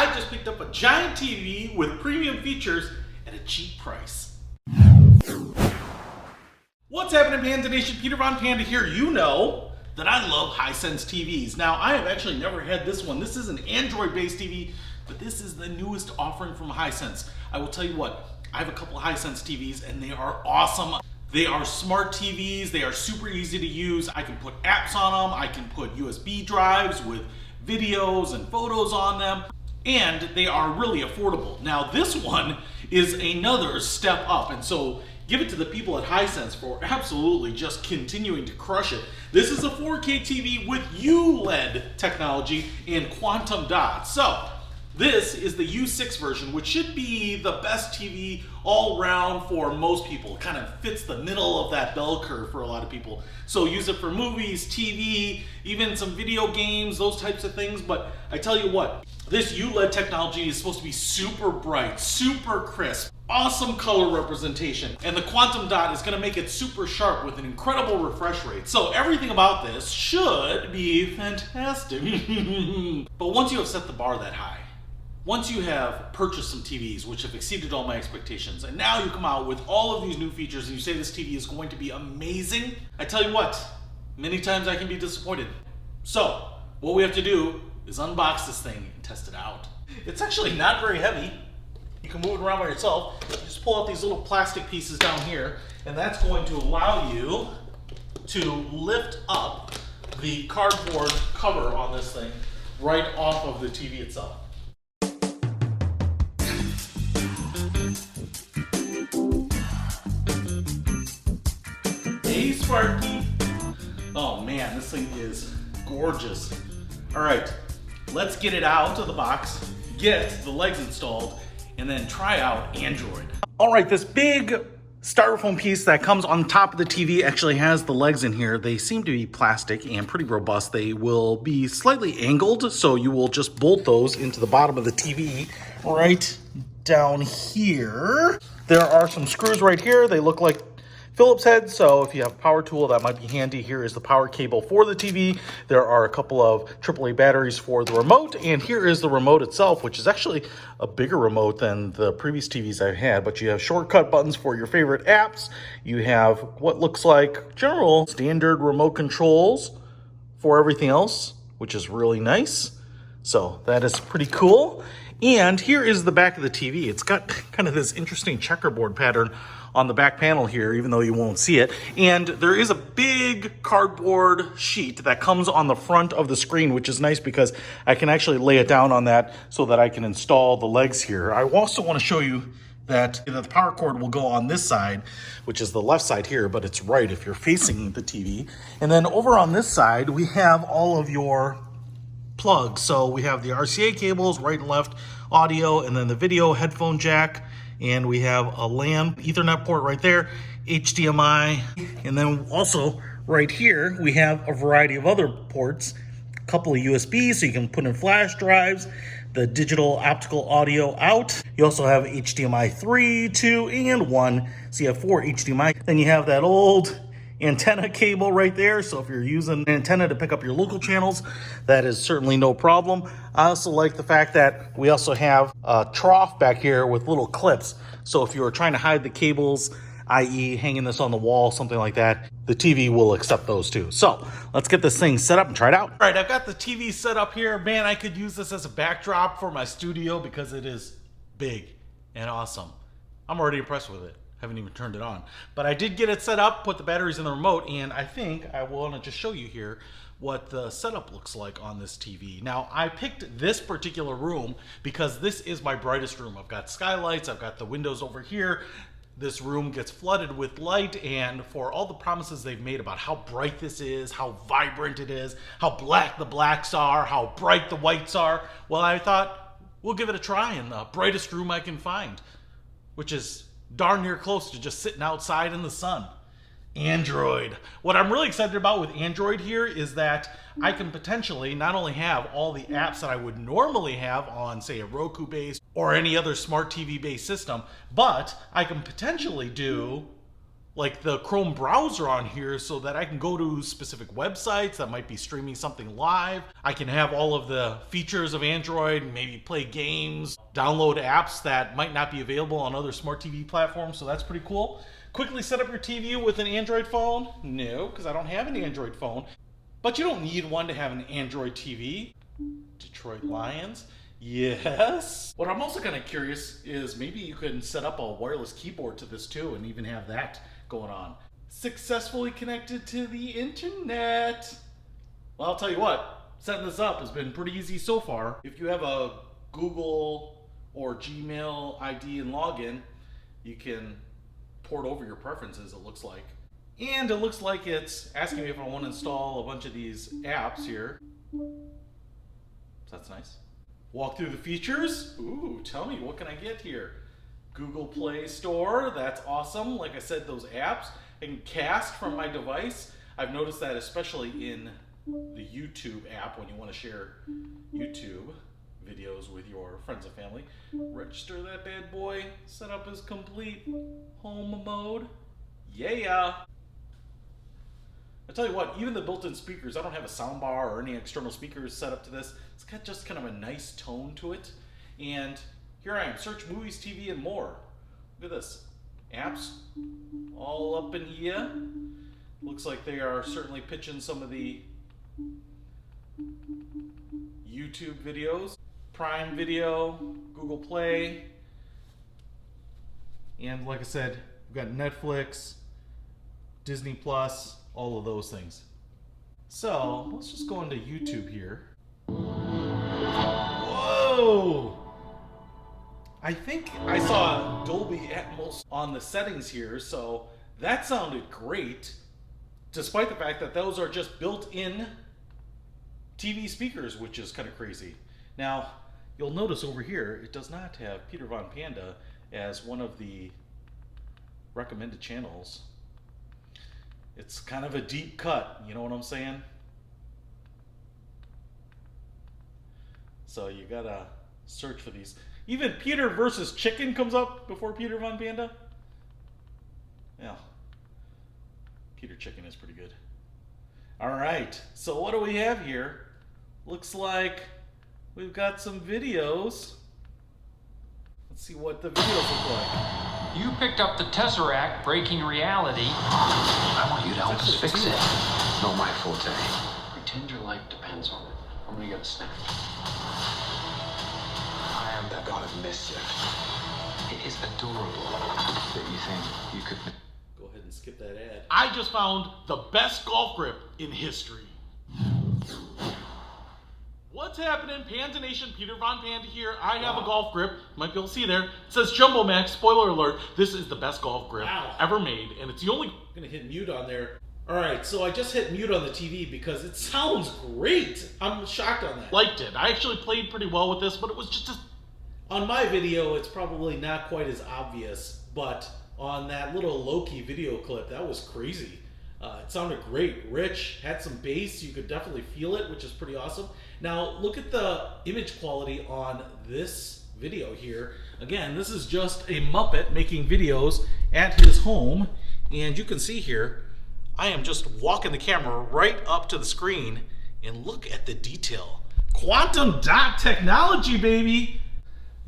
I just picked up a giant TV with premium features at a cheap price. What's happening, Panda Nation? Peter Von Panda here. You know that I love Hisense TVs. Now, I have actually never had this one. This is an Android-based TV, but this is the newest offering from Hisense. I will tell you what, I have a couple of Hisense TVs and they are awesome. They are smart TVs. They are super easy to use. I can put apps on them. I can put USB drives with videos and photos on them. And they are really affordable. Now, this one is another step up. And so give it to the people at Hisense for absolutely just continuing to crush it. This is a 4K TV with ULED technology and quantum dots. So this is the U6 version, which should be the best TV all around for most people. It kind of fits the middle of that bell curve for a lot of people. So use it for movies, TV, even some video games, those types of things. But I tell you what, this ULED technology is supposed to be super bright, super crisp, awesome color representation, and the quantum dot is going to make it super sharp with an incredible refresh rate. So everything about this should be fantastic. But once you have set the bar that high, once you have purchased some TVs which have exceeded all my expectations, and now you come out with all of these new features and you say this TV is going to be amazing, I tell you what, many times I can be disappointed. So what we have to do is unbox this thing and test it out. It's actually not very heavy. You can move it around by yourself. You just pull out these little plastic pieces down here, and that's going to allow you to lift up the cardboard cover on this thing right off of the TV itself. Hey, Sparky. Oh man, this thing is gorgeous. All right, let's get it out of the box, get the legs installed, and then try out Android. All right, this big styrofoam piece that comes on top of the TV actually has the legs in here. They seem to be plastic and pretty robust. They will be slightly angled, so you will just bolt those into the bottom of the TV right down here. There are some screws right here. They look like Phillips head, so if you have a power tool, that might be handy. Here is the power cable for the TV. There are a couple of AAA batteries for the remote, and here is the remote itself, which is actually a bigger remote than the previous TVs I've had, but you have shortcut buttons for your favorite apps. You have what looks like general standard remote controls for everything else, which is really nice. So that is pretty cool. And here is the back of the TV. It's got kind of this interesting checkerboard pattern on the back panel here, even though you won't see it. And there is a big cardboard sheet that comes on the front of the screen, which is nice because I can actually lay it down on that so that I can install the legs here. I also want to show you that the power cord will go on this side, which is the left side here, but it's right if you're facing the TV. And then over on this side, we have all of your plugs. So we have the RCA cables, right and left audio, and then the video headphone jack, and we have a LAN Ethernet port right there, HDMI, and then also right here we have a variety of other ports, a couple of USB so you can put in flash drives, the digital optical audio out. You also have HDMI 3, 2, and 1, so you have 4 HDMI. Then you have that old antenna cable right there, so if you're using an antenna to pick up your local channels, that is certainly no problem. I also like the fact that we also have a trough back here with little clips, so if you are trying to hide the cables, i.e. hanging this on the wall, something like that, the TV will accept those too. So let's get this thing set up and try it out. All right, I've got the TV set up here. Man, I could use this as a backdrop for my studio because it is big and awesome. I'm already impressed with it. Haven't even turned it on, but I did get it set up, put the batteries in the remote, and I think I want to just show you here what the setup looks like on this TV. Now, I picked this particular room because this is my brightest room. I've got skylights, I've got the windows over here. This room gets flooded with light, and for all the promises they've made about how bright this is, how vibrant it is, how black the blacks are, how bright the whites are, well, I thought we'll give it a try in the brightest room I can find, which is darn near close to just sitting outside in the sun. Android. What I'm really excited about with Android here is that I can potentially not only have all the apps that I would normally have on, say, a Roku base or any other smart TV based system, but I can potentially do like the Chrome browser on here so that I can go to specific websites that might be streaming something live. I can have all of the features of Android, maybe play games, download apps that might not be available on other smart TV platforms, so that's pretty cool. Quickly set up your TV with an Android phone? No, because I don't have an Android phone. But you don't need one to have an Android TV. Detroit Lions? Yes. What I'm also kind of curious is maybe you can set up a wireless keyboard to this too and even have that going on. Successfully connected to the internet. Well, I'll tell you what, setting this up has been pretty easy so far. If you have a Google or Gmail ID and login, you can port over your preferences, it looks like. And it looks like it's asking me if I want to install a bunch of these apps here. So that's nice. Walk through the features. Ooh, tell me, what can I get here? Google Play Store, that's awesome. Like I said, those apps. I can cast from my device. I've noticed that especially in the YouTube app when you want to share YouTube videos with your friends and family. Register that bad boy. Setup is complete. Home mode. Yeah. I tell you what, even the built-in speakers, I don't have a soundbar or any external speakers set up to this. It's got just kind of a nice tone to it. And here I am, search movies, TV, and more. Look at this. Apps all up in here. Looks like they are certainly pitching some of the YouTube videos. Prime Video, Google Play. And like I said, we've got Netflix, Disney Plus, all of those things. So let's just go into YouTube here. Whoa! I think I saw Dolby Atmos on the settings here, so that sounded great, despite the fact that those are just built-in TV speakers, which is kind of crazy. Now, you'll notice over here, it does not have Peter Von Panda as one of the recommended channels. It's kind of a deep cut, you know what I'm saying? So you gotta search for these. Even Peter versus Chicken comes up before Peter Von Panda. Yeah, Peter Chicken is pretty good. All right, so what do we have here? Looks like we've got some videos. Let's see what the videos look like. You picked up the Tesseract breaking reality. I want you to help us fix it. Not my forte. Pretend your life depends on it. I'm gonna get a snack. I am the god of mischief. It is adorable that you think you could... Go ahead and skip that ad. I just found the best golf grip in history. What's happening? Panda Nation, Peter Von Panda here. I have a golf grip. You might be able to see there. It says Jumbo Max. Spoiler alert. This is the best golf grip ever made, and it's the only... I'm gonna hit mute on there. All right, so I just hit mute on the TV because it sounds great. I'm shocked on that. Liked it. I actually played pretty well with this, but it was just on my video, it's probably not quite as obvious, but on that little Loki video clip, that was crazy. It sounded great, rich, had some bass. You could definitely feel it, which is pretty awesome. Now, look at the image quality on this video here. Again, this is just a Muppet making videos at his home, and you can see here, I am just walking the camera right up to the screen, and look at the detail. Quantum dot technology, baby!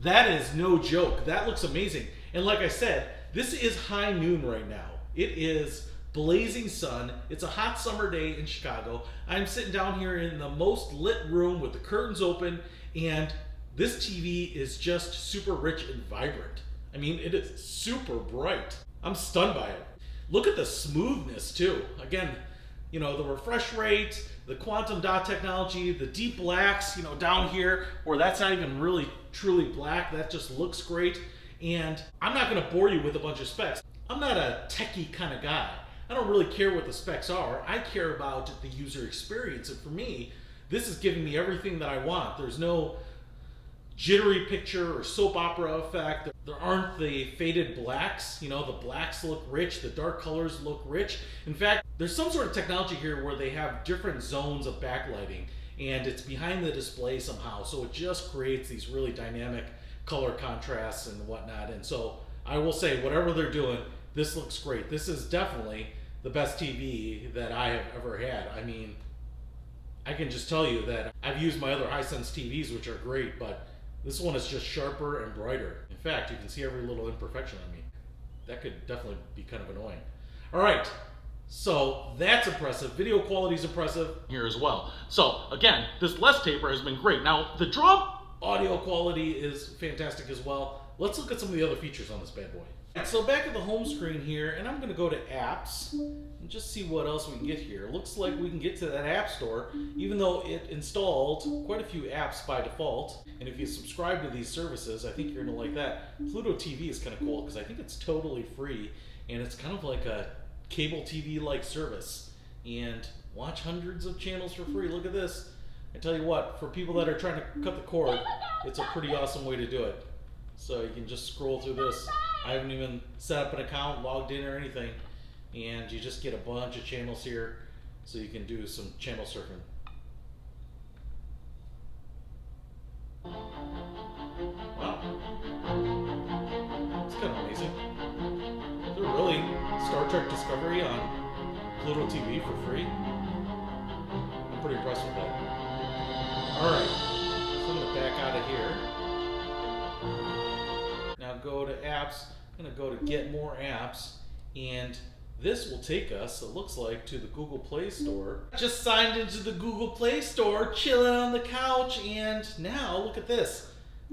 That is no joke. That looks amazing. And like I said, this is high noon right now. It is blazing sun. It's a hot summer day in Chicago. I'm sitting down here in the most lit room with the curtains open, and this TV is just super rich and vibrant. I mean, it is super bright. I'm stunned by it. Look at the smoothness too. Again, you know, the refresh rate, the quantum dot technology, the deep blacks, you know, down here where that's not even really truly black, that just looks great. And I'm not gonna bore you with a bunch of specs. I'm not a techie kind of guy. I don't really care what the specs are. I care about the user experience. And for me, this is giving me everything that I want. There's no jittery picture or soap opera effect. There aren't the faded blacks. You know, the blacks look rich, the dark colors look rich. In fact, there's some sort of technology here where they have different zones of backlighting, and it's behind the display somehow. So it just creates these really dynamic color contrasts and whatnot. And so I will say, whatever they're doing, this looks great. This is definitely the best TV that I have ever had. I mean, I can just tell you that I've used my other Hisense TVs, which are great, but this one is just sharper and brighter. In fact, you can see every little imperfection on me. That could definitely be kind of annoying. All right, so that's impressive. Video quality is impressive here as well. So again, this less taper has been great. Now the drop audio quality is fantastic as well. Let's look at some of the other features on this bad boy. So back at the home screen here, and I'm going to go to apps and just see what else we can get here. Looks like we can get to that app store, even though it installed quite a few apps by default. And if you subscribe to these services, I think you're going to like that. Pluto TV is kind of cool because I think it's totally free, and it's kind of like a cable TV-like service. And watch hundreds of channels for free. Look at this. I tell you what, for people that are trying to cut the cord, it's a pretty awesome way to do it. So you can just scroll through this. I haven't even set up an account, logged in or anything, and you just get a bunch of channels here so you can do some channel surfing. Wow. It's kind of amazing. Is there really Star Trek Discovery on Pluto TV for free? I'm pretty impressed with that. Alright, so I'm going to back out of here. Now go to apps. I'm going to go to get more apps, and this will take us, it looks like, to the Google Play Store. Just signed into the Google Play Store, chilling on the couch, and now look at this.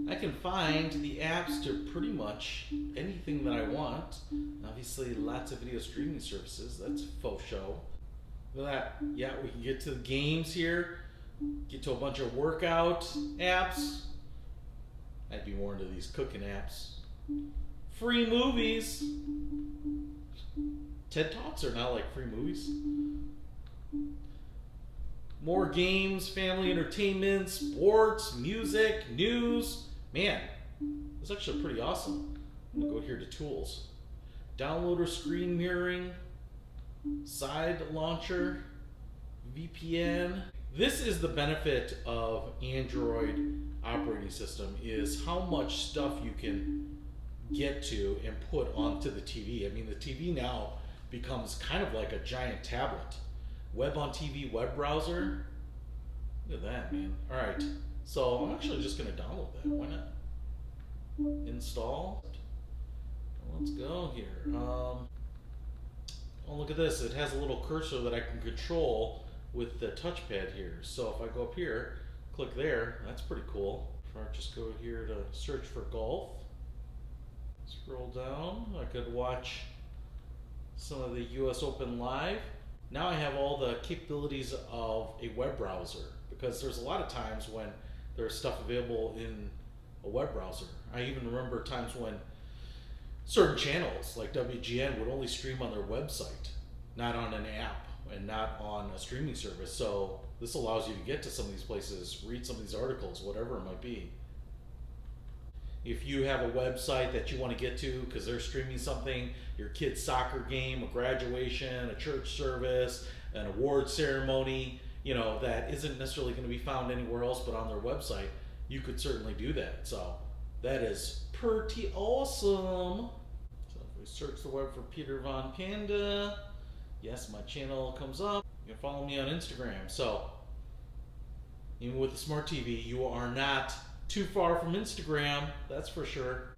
I can find the apps to pretty much anything that I want. Obviously, lots of video streaming services. That's faux show. Look at that. Yeah, we can get to the games here, get to a bunch of workout apps. I'd be more into these cooking apps. Free movies. TED Talks are now like free movies. More games, family entertainment, sports, music, news. Man, that's actually pretty awesome. I'm gonna go here to tools. Downloader screen mirroring, side launcher, VPN. This is the benefit of Android operating system, is how much stuff you can get to and put onto the TV. I mean, the TV now becomes kind of like a giant tablet. Web on TV web browser. Look at that, man. All right, so I'm actually just going to download that. Why not? Install. Let's go here. Oh, look at this. It has a little cursor that I can control with the touchpad here. So if I go up here, click there, that's pretty cool. If I just go here to search for golf, scroll down, I could watch some of the US Open live. Now I have all the capabilities of a web browser, because there's a lot of times when there's stuff available in a web browser. I even remember times when certain channels like WGN would only stream on their website, not on an app and not on a streaming service. So this allows you to get to some of these places, read some of these articles, whatever it might be. If you have a website that you want to get to because they're streaming something, your kid's soccer game, a graduation, a church service, an award ceremony, you know, that isn't necessarily going to be found anywhere else but on their website, you could certainly do that. So that is pretty awesome. So if we search the web for Peter Von Panda, yes, my channel comes up. You can follow me on Instagram. So even with the smart TV, you are not too far from Instagram, that's for sure.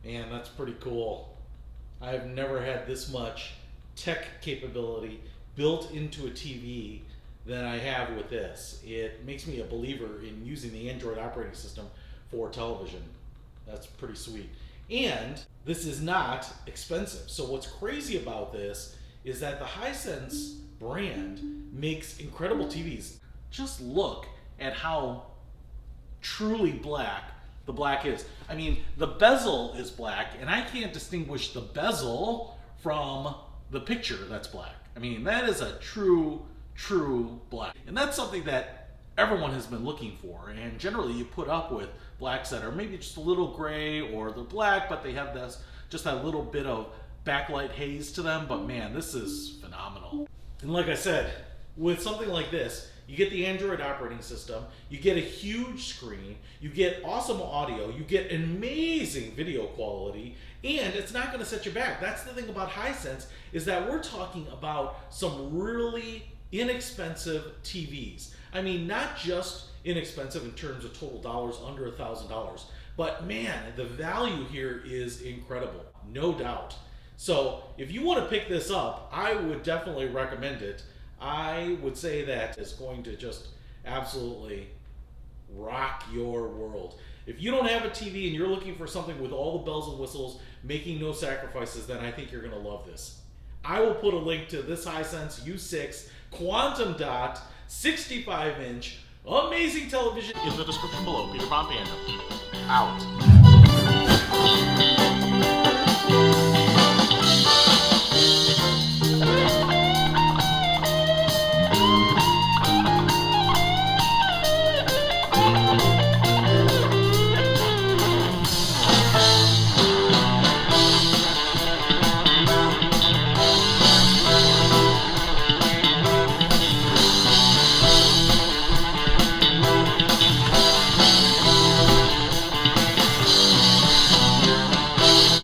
Man, that's pretty cool. I've never had this much tech capability built into a TV than I have with this. It makes me a believer in using the Android operating system for television. That's pretty sweet. And this is not expensive. So what's crazy about this is that the Hisense brand makes incredible TVs. Just look at how truly black the black is. I mean, the bezel is black, and I can't distinguish the bezel from the picture that's black. I mean, that is a true black. And that's something that everyone has been looking for. And generally you put up with blacks that are maybe just a little gray, or they're black, but they have this, just that little bit of backlight haze to them. But man, this is phenomenal. And like I said, with something like this, You get the Android operating system, you get a huge screen, you get awesome audio, you get amazing video quality, and it's not going to set you back. That's the thing about Hisense, is that we're talking about some really inexpensive TVs. I mean, not just inexpensive in terms of total dollars, under $1,000, but man, the value here is incredible, no doubt. So if you want to pick this up, I would definitely recommend it. I would say that it's going to just absolutely rock your world. If you don't have a TV and you're looking for something with all the bells and whistles, making no sacrifices, then I think you're going to love this. I will put a link to this Hisense U6 Quantum Dot 65-inch amazing television in the description below. Peter Von Panda, out.